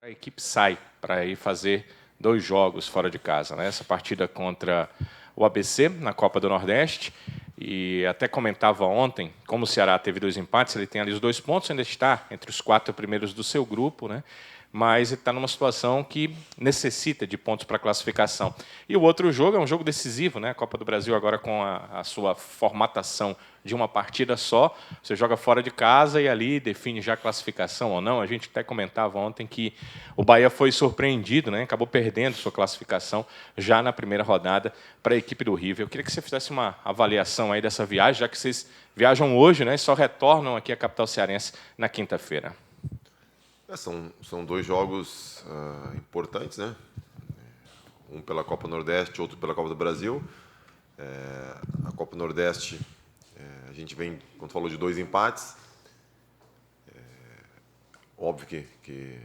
A equipe sai para ir fazer 2 jogos fora de casa, né? Essa partida contra o ABC na Copa do Nordeste, e até comentava ontem, como o Ceará teve 2 empates, ele tem ali os 2 pontos, ainda está entre os 4 primeiros do seu grupo, né? Mas ele está numa situação que necessita de pontos para classificação. E o outro jogo é um jogo decisivo, né? A Copa do Brasil agora com a sua formatação de uma partida só, você joga fora de casa e ali define já a classificação ou não. A gente até comentava ontem que o Bahia foi surpreendido, né? Acabou perdendo sua classificação já na primeira rodada para a equipe do River. Eu queria que você fizesse uma avaliação aí dessa viagem, já que vocês viajam hoje, né? E só retornam aqui à capital cearense na quinta-feira. São 2 jogos importantes, né? Um pela Copa Nordeste, outro pela Copa do Brasil. A Copa Nordeste, a gente vem, quando falou de 2 empates, óbvio que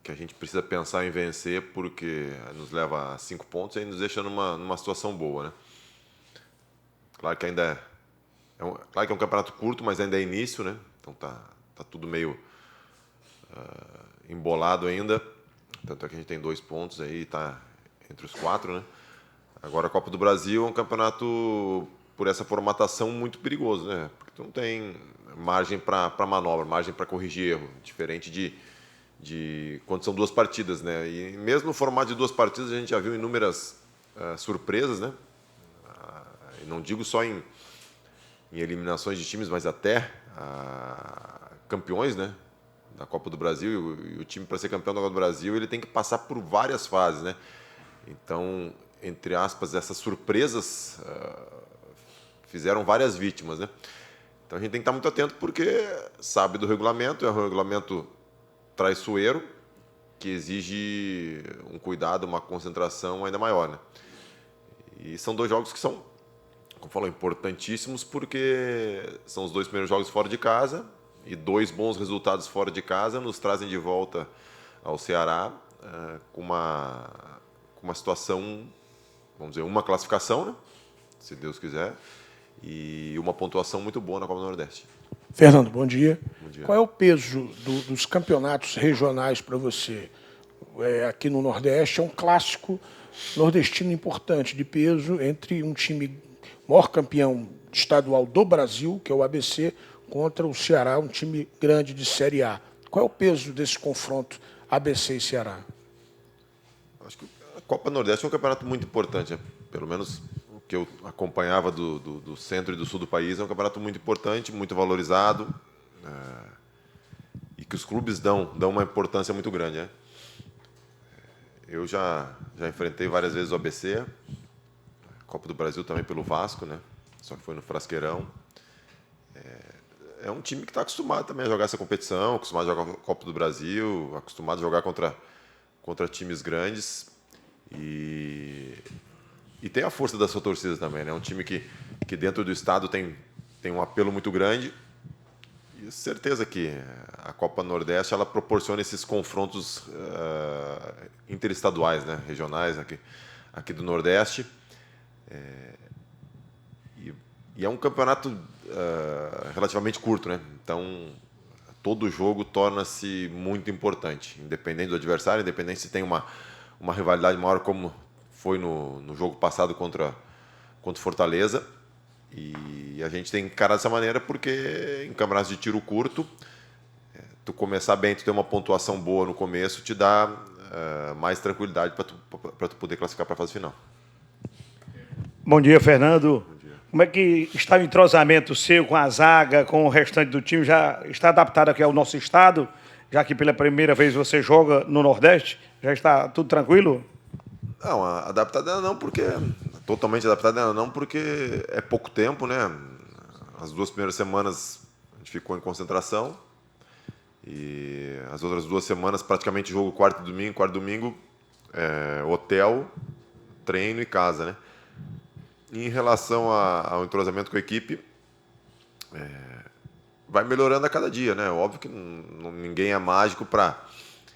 a gente precisa pensar em vencer, porque nos leva a 5 pontos e nos deixa numa situação boa, né? Claro que ainda claro que é um campeonato curto, mas ainda é início, né? Então tá tudo meio embolado ainda. Tanto é que a gente tem 2 pontos aí, está entre os 4, né? Agora a Copa do Brasil é um campeonato, por essa formatação, muito perigoso, né? Porque tu não tem margem para manobra, margem para corrigir erro, diferente de quando são 2 partidas, né? E mesmo no formato de 2 partidas a gente já viu inúmeras surpresas, né? E não digo só em eliminações de times, mas até campeões, né? Da Copa do Brasil, e o time, para ser campeão da Copa do Brasil, ele tem que passar por várias fases, né? Então, entre aspas, essas surpresas fizeram várias vítimas, né? Então a gente tem que estar muito atento, porque sabe do regulamento, é um regulamento traiçoeiro, que exige um cuidado, uma concentração ainda maior, né? E são 2 jogos que são, como falou, importantíssimos, porque são os 2 primeiros jogos fora de casa, e 2 bons resultados fora de casa nos trazem de volta ao Ceará com uma situação, vamos dizer, uma classificação, né? Se Deus quiser, e uma pontuação muito boa na Copa do Nordeste. Fernando, bom dia. Bom dia. Qual é o peso dos campeonatos regionais para você? Aqui no Nordeste é um clássico nordestino importante, de peso, entre um time maior campeão estadual do Brasil, que é o ABC, contra o Ceará, um time grande de Série A. Qual é o peso desse confronto ABC e Ceará? Acho que a Copa Nordeste é um campeonato muito importante, né? Pelo menos o que eu acompanhava do centro e do sul do país, é um campeonato muito importante, muito valorizado, e que os clubes dão uma importância muito grande, né? Eu já enfrentei várias vezes o ABC, Copa do Brasil também pelo Vasco, né? Só que foi no Frasqueirão. É um time que está acostumado também a jogar essa competição, acostumado a jogar a Copa do Brasil, acostumado a jogar contra times grandes, e tem a força da sua torcida também, né? É um time que dentro do estado tem um apelo muito grande, e certeza que a Copa Nordeste ela proporciona esses confrontos interestaduais, né? Regionais aqui do Nordeste. E é um campeonato relativamente curto, né? Então, todo jogo torna-se muito importante, independente do adversário, independente se tem uma rivalidade maior, como foi no jogo passado contra o Fortaleza. E a gente tem que encarar dessa maneira, porque em campeonatos de tiro curto, tu começar bem, tu ter uma pontuação boa no começo, te dá mais tranquilidade para tu poder classificar para a fase final. Bom dia, Fernando. Como é que está o entrosamento seu com a zaga, com o restante do time? Já está adaptado aqui ao nosso estado? Já que pela primeira vez você joga no Nordeste? Já está tudo tranquilo? Não, adaptado ainda não, porque... Totalmente adaptado ainda não, porque é pouco tempo, né? As 2 primeiras semanas a gente ficou em concentração, e as outras 2 semanas praticamente jogo quarto e domingo, hotel, treino e casa, né? Em relação ao entrosamento com a equipe, vai melhorando a cada dia, né? Óbvio que ninguém é mágico para,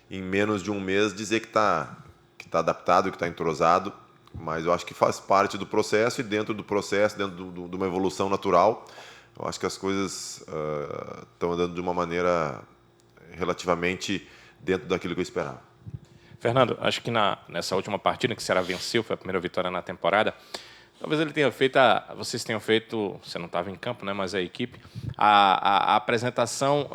em menos de um mês, dizer que tá adaptado, que está entrosado, mas eu acho que faz parte do processo, e dentro do processo, dentro de uma evolução natural, eu acho que as coisas estão andando de uma maneira relativamente dentro daquilo que eu esperava. Fernando, acho que nessa última partida que o Ceará venceu, foi a primeira vitória na temporada, talvez ele tenha feito, vocês tenham feito, você não estava em campo, né, mas a equipe, a apresentação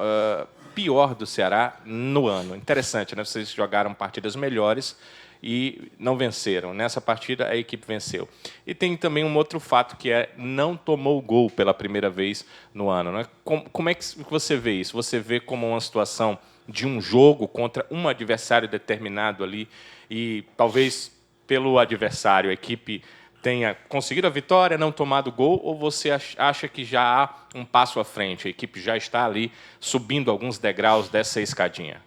pior do Ceará no ano. Interessante, né? Vocês jogaram partidas melhores e não venceram. Nessa partida, a equipe venceu. E tem também um outro fato, que é não tomou gol pela primeira vez no ano, né? Como é que você vê isso? Você vê como uma situação de um jogo contra um adversário determinado ali e talvez pelo adversário a equipe tenha conseguido a vitória, não tomado gol, ou você acha que já há um passo à frente, a equipe já está ali subindo alguns degraus dessa escadinha?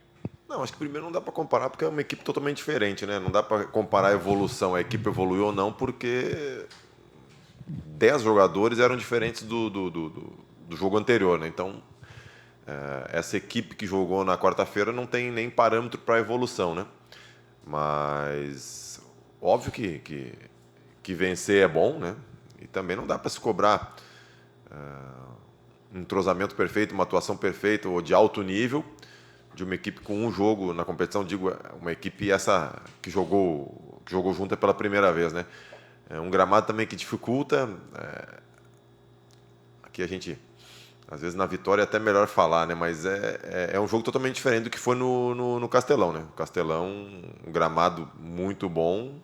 Não, acho que primeiro não dá para comparar porque é uma equipe totalmente diferente, né? Não dá para comparar a evolução, a equipe evoluiu ou não, porque 10 jogadores eram diferentes do jogo anterior, né? Então, essa equipe que jogou na quarta-feira não tem nem parâmetro para evolução, né? Mas óbvio que vencer é bom, né? E também não dá para se cobrar um entrosamento perfeito, uma atuação perfeita ou de alto nível de uma equipe com um jogo na competição, digo, uma equipe essa que jogou junta pela primeira vez, né? É um gramado também que dificulta. Aqui a gente, às vezes na vitória é até melhor falar, né? Mas é um jogo totalmente diferente do que foi no Castelão, né? O Castelão, um gramado muito bom,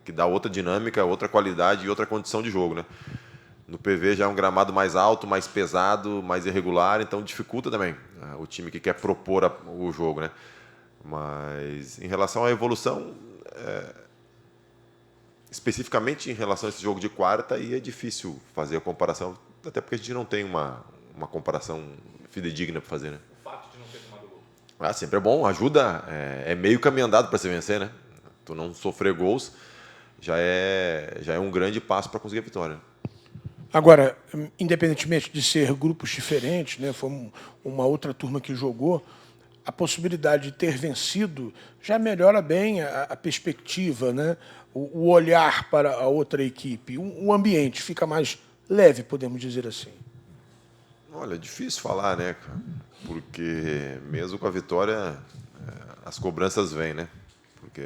que dá outra dinâmica, outra qualidade e outra condição de jogo, né? No PV já é um gramado mais alto, mais pesado, mais irregular, então dificulta também o time que quer propor o jogo, né? Mas em relação à evolução, especificamente em relação a esse jogo de quarta, aí é difícil fazer a comparação, até porque a gente não tem uma comparação fidedigna para fazer, né? O fato de não ter tomado gol. Sempre é bom, ajuda, é meio caminho andado para se vencer, né? Tu não sofrer gols já é um grande passo para conseguir a vitória. Agora, independentemente de ser grupos diferentes, né, foi uma outra turma que jogou, a possibilidade de ter vencido já melhora bem a perspectiva, né, o olhar para a outra equipe. O ambiente fica mais leve, podemos dizer assim. Olha, é difícil falar, né, cara? Porque mesmo com a vitória, as cobranças vêm, né? Porque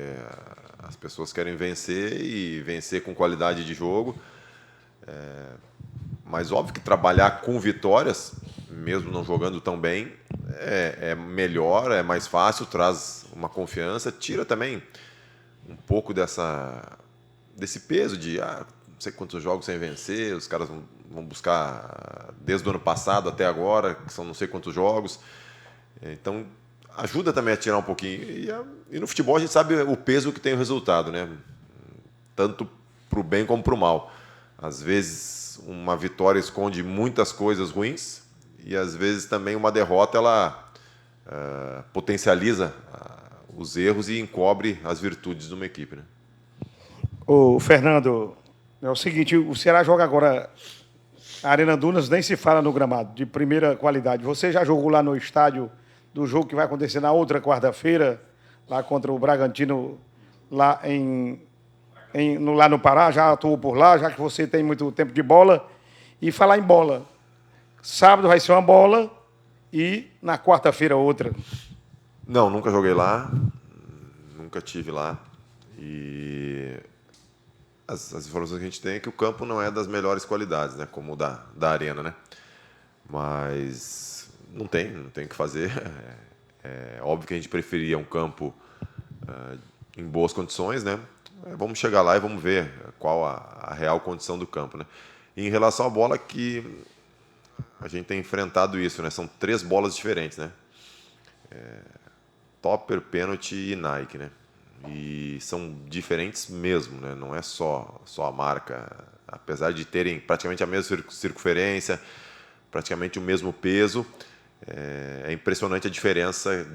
as pessoas querem vencer e vencer com qualidade de jogo. Mas óbvio que trabalhar com vitórias, mesmo não jogando tão bem, é melhor, é mais fácil, traz uma confiança, tira também um pouco desse peso de não sei quantos jogos sem vencer, os caras vão buscar desde o ano passado até agora, que são não sei quantos jogos. Então, ajuda também a tirar um pouquinho. E no futebol a gente sabe o peso que tem o resultado, né? Tanto para o bem como para o mal. Às vezes uma vitória esconde muitas coisas ruins e às vezes também uma derrota ela potencializa os erros e encobre as virtudes de uma equipe, né? Ô, Fernando, é o seguinte, o Ceará joga agora a Arena Dunas, nem se fala no gramado, de primeira qualidade. Você já jogou lá no estádio do jogo que vai acontecer na outra quarta-feira, lá contra o Bragantino, lá lá no Pará, já atuou por lá, já que você tem muito tempo de bola. E falar em bola, sábado vai ser uma bola e na quarta-feira outra. Não, nunca joguei lá, nunca tive lá. E as informações que a gente tem é que o campo não é das melhores qualidades, né, como o da Arena, né? Mas não tem o que fazer. É óbvio que a gente preferia um campo em boas condições, né? Vamos chegar lá e vamos ver qual a real condição do campo, né? E em relação à bola, que a gente tem enfrentado isso, né? São 3 bolas diferentes, né? Topper, pênalti e Nike, né? E são diferentes mesmo, né? Não é só a marca, apesar de terem praticamente a mesma circunferência, praticamente o mesmo peso, é impressionante a diferença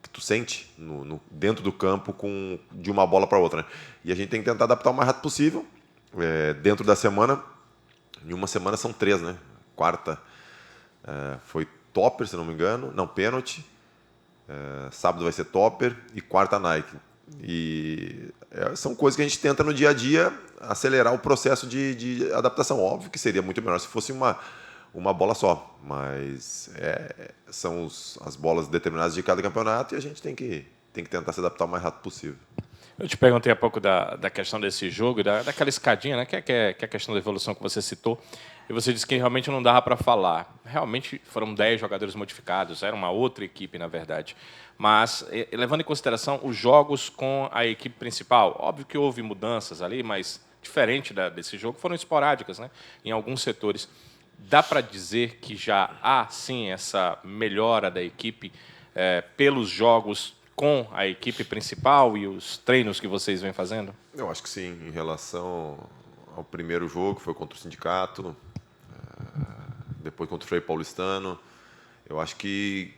que tu sente dentro do campo de uma bola para outra, né? E a gente tem que tentar adaptar o mais rápido possível. Dentro da semana, em uma semana são 3, né? Quarta foi topper, se não me engano, não, pênalti. Sábado vai ser topper e quarta Nike. E são coisas que a gente tenta no dia a dia acelerar o processo de adaptação. Óbvio que seria muito melhor se fosse uma bola só, mas são as bolas determinadas de cada campeonato e a gente tem que tentar se adaptar o mais rápido possível. Eu te perguntei há pouco da questão desse jogo, daquela escadinha, né, que é a questão da evolução que você citou, e você disse que realmente não dava para falar. Realmente foram 10 jogadores modificados, era uma outra equipe, na verdade. Mas, levando em consideração os jogos com a equipe principal, óbvio que houve mudanças ali, mas diferente desse jogo, foram esporádicas, né, em alguns setores. Dá para dizer que já há, sim, essa melhora da equipe pelos jogos com a equipe principal e os treinos que vocês vêm fazendo? Eu acho que sim, em relação ao primeiro jogo, que foi contra o Sindicato, depois contra o Frei Paulistano, eu acho que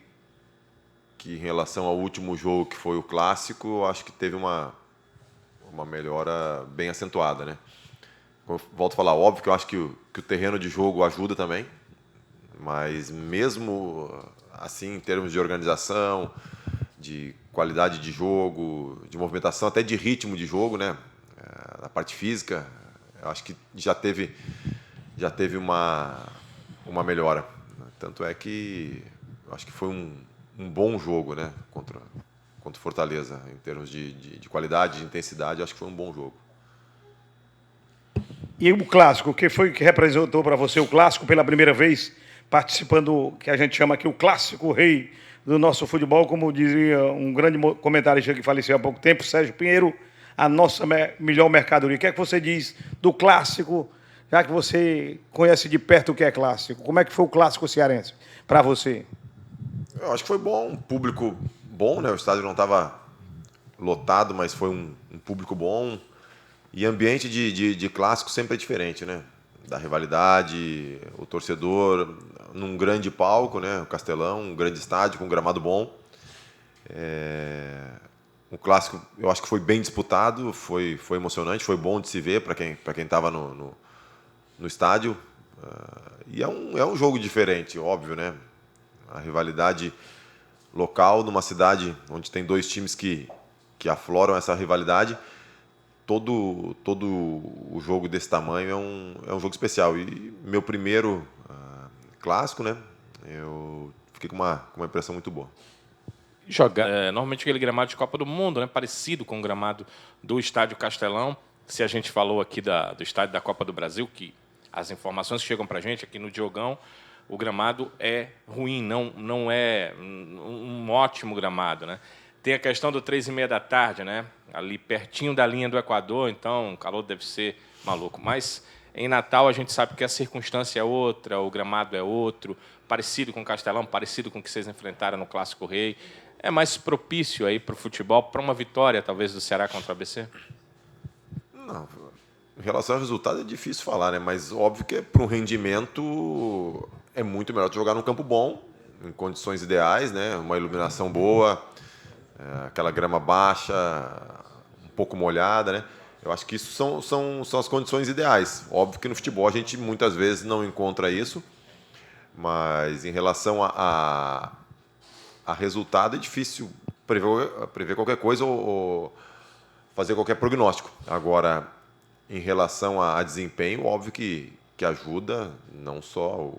em relação ao último jogo, que foi o Clássico, eu acho que teve uma melhora bem acentuada, né? Eu volto a falar, óbvio que eu acho que o terreno de jogo ajuda também, mas mesmo assim, em termos de organização, de qualidade de jogo, de movimentação, até de ritmo de jogo, né? Na parte física, eu acho que já teve uma melhora. Tanto é que eu acho que foi um bom jogo, né? Contra o Fortaleza, em termos de qualidade, de intensidade, eu acho que foi um bom jogo. E o Clássico, o que foi que representou para você o Clássico pela primeira vez, participando, que a gente chama aqui o Clássico Rei do nosso futebol, como dizia um grande comentarista que faleceu há pouco tempo, Sérgio Pinheiro, a nossa melhor mercadoria. O que é que você diz do Clássico, já que você conhece de perto o que é Clássico? Como é que foi o Clássico cearense para você? Eu acho que foi bom, um público bom, né? O estádio não estava lotado, mas foi um público bom. E ambiente de clássico sempre é diferente, né? Da rivalidade, o torcedor num grande palco, né? O Castelão, um grande estádio com um gramado bom. O clássico, eu acho que foi bem disputado, foi emocionante, foi bom de se ver para quem estava no estádio. E é um jogo diferente, óbvio, né? A rivalidade local numa cidade onde tem dois times que afloram essa rivalidade. Todo o jogo desse tamanho é um jogo especial. E meu primeiro clássico, né? Eu fiquei com uma impressão muito boa. Normalmente aquele gramado de Copa do Mundo, né? Parecido com o gramado do Estádio Castelão. Se a gente falou aqui do Estádio da Copa do Brasil, que as informações que chegam para a gente aqui no Diogão, o gramado é ruim, não é um ótimo gramado, né? Tem a questão do 3h30 da tarde, né? Ali pertinho da linha do Equador, então o calor deve ser maluco. Mas em Natal a gente sabe que a circunstância é outra, o gramado é outro, parecido com o Castelão, parecido com o que vocês enfrentaram no Clássico Rei. É mais propício aí para o futebol, para uma vitória talvez do Ceará contra o ABC? Não, em relação ao resultado é difícil falar, né? Mas óbvio que para um rendimento é muito melhor jogar num campo bom, em condições ideais, né? Uma iluminação boa, aquela grama baixa, um pouco molhada, né? Eu acho que isso são as condições ideais. Óbvio que no futebol a gente muitas vezes não encontra isso, mas em relação a resultado é difícil prever qualquer coisa ou fazer qualquer prognóstico. Agora, em relação a desempenho, óbvio que ajuda não só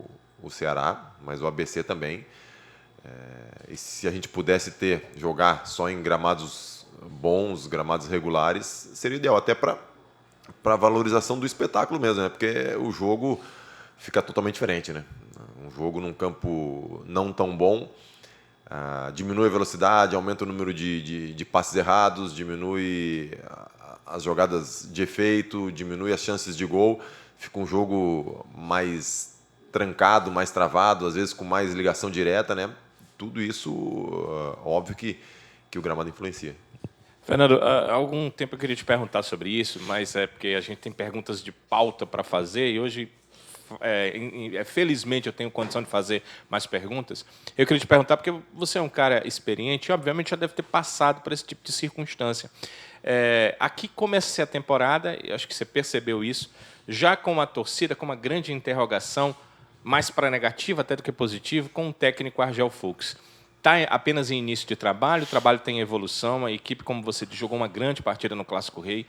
o Ceará, mas o ABC também. E se a gente pudesse jogar só em gramados bons, gramados regulares, seria ideal, até para a valorização do espetáculo mesmo, né? Porque o jogo fica totalmente diferente, né? Um jogo num campo não tão bom, diminui a velocidade, aumenta o número de passes errados, diminui as jogadas de efeito, diminui as chances de gol, fica um jogo mais trancado, mais travado, às vezes com mais ligação direta, né? Tudo isso, óbvio que o gramado influencia. Fernando, há algum tempo eu queria te perguntar sobre isso, mas é porque a gente tem perguntas de pauta para fazer e hoje, felizmente, eu tenho condição de fazer mais perguntas. Eu queria te perguntar, porque você é um cara experiente e, obviamente, já deve ter passado por esse tipo de circunstância. Aqui começa a temporada, e acho que você percebeu isso, já com uma torcida, com uma grande interrogação, mais para negativa até do que positivo, com o técnico Argel Fux. Está apenas em início de trabalho, o trabalho tem evolução, a equipe, como você disse, jogou uma grande partida no Clássico Rei.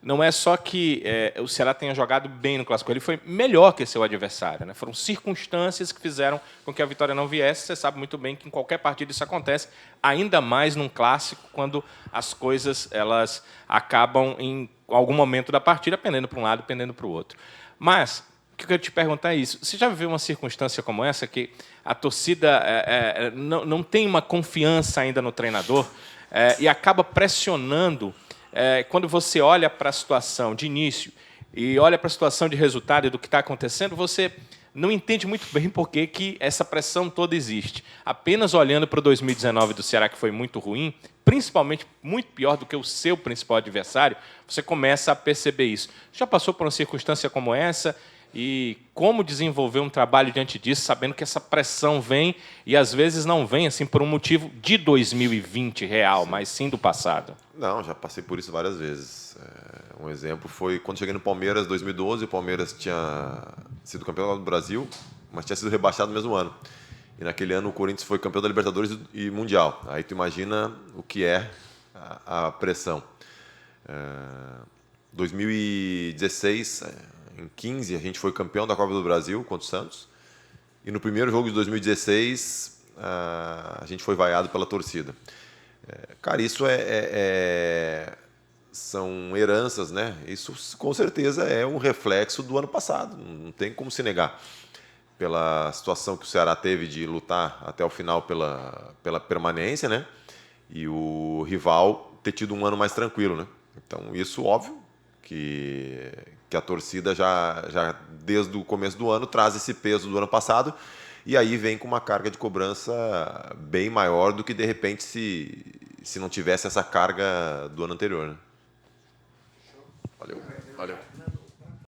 não é só que o Ceará tenha jogado bem no Clássico, ele foi melhor que seu adversário, né? Foram circunstâncias que fizeram com que a vitória não viesse. Você sabe muito bem que em qualquer partida isso acontece, ainda mais num Clássico, quando as coisas elas acabam em algum momento da partida, pendendo para um lado, pendendo para o outro. Mas o que eu quero te perguntar é isso. Você já viveu uma circunstância como essa, que a torcida não tem uma confiança ainda no treinador e acaba pressionando quando você olha para a situação de início e olha para a situação de resultado e do que está acontecendo, você não entende muito bem por que essa pressão toda existe. Apenas olhando para o 2019 do Ceará, que foi muito ruim, principalmente muito pior do que o seu principal adversário, você começa a perceber isso. Já passou por uma circunstância como essa? E como desenvolver um trabalho diante disso, sabendo que essa pressão vem e às vezes não vem assim por um motivo de 2020 real, mas sim do passado? Não, já passei por isso várias vezes. Um exemplo foi quando cheguei no Palmeiras em 2012, o Palmeiras tinha sido campeão do Brasil, mas tinha sido rebaixado no mesmo ano. E naquele ano o Corinthians foi campeão da Libertadores e Mundial. Aí tu imagina o que é a pressão. 2016, em 15, a gente foi campeão da Copa do Brasil contra o Santos. E no primeiro jogo de 2016, a gente foi vaiado pela torcida. Cara, isso são heranças, né? Isso com certeza é um reflexo do ano passado, não tem como se negar. Pela situação que o Ceará teve de lutar até o final pela permanência, né? E o rival ter tido um ano mais tranquilo, né? Então, isso, óbvio, que a torcida já desde o começo do ano traz esse peso do ano passado e aí vem com uma carga de cobrança bem maior do que, de repente, se não tivesse essa carga do ano anterior, né? Valeu.